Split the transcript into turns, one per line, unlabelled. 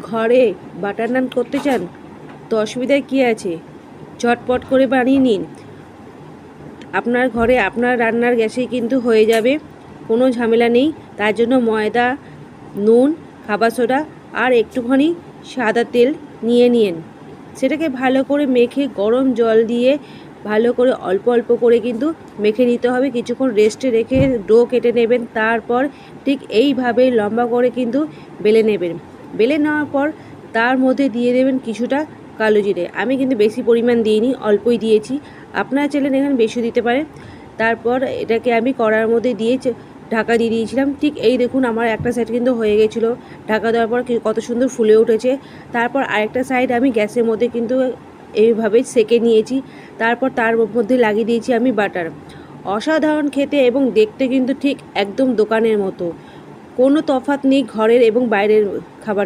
ঘরে বাটার নান করতে চান তো অসুবিধায় কী আছে, ঝটপট করে বানিয়ে নিন। আপনার ঘরে আপনার রান্নার গ্যাসেই কিন্তু হয়ে যাবে, কোনো ঝামেলা নেই। তার জন্য ময়দা, নুন, খাবার সোডা আর একটুখানি সাদা তেল নিয়ে নিন। সেটাকে ভালো করে মেখে গরম জল দিয়ে ভালো করে অল্প অল্প করে কিন্তু মেখে নিতে হবে। কিছুক্ষণ রেস্টে রেখে ডো কেটে নেবেন। তারপর ঠিক এইভাবে লম্বা করে কিন্তু বেলে নেবেন। বেলে নেওয়ার পর তার মধ্যে দিয়ে দেবেন কিছুটা কালো জিরে। আমি কিন্তু বেশি পরিমাণ দিইনি, অল্পই দিয়েছি, আপনারা চাইলে এখানে বেশি দিতে পারেন। তারপর এটাকে আমি কড়ার মধ্যে দিয়ে ঢাকা দিয়ে দিয়েছিলাম। ঠিক এই দেখুন আমার একটা সাইড কিন্তু হয়ে গেছিলো, ঢাকা দেওয়ার পর কত সুন্দর ফুলে উঠেছে। তারপর আরেকটা সাইড আমি গ্যাসের মধ্যে কিন্তু এইভাবে সেকে নিয়েছি। তারপর তার মধ্যে লাগিয়ে দিয়েছি আমি বাটার। অসাধারণ খেতে এবং দেখতে কিন্তু ঠিক একদম দোকানের মতো, কোনো তফাৎ নেই ঘরের এবং বাইরের খাবার।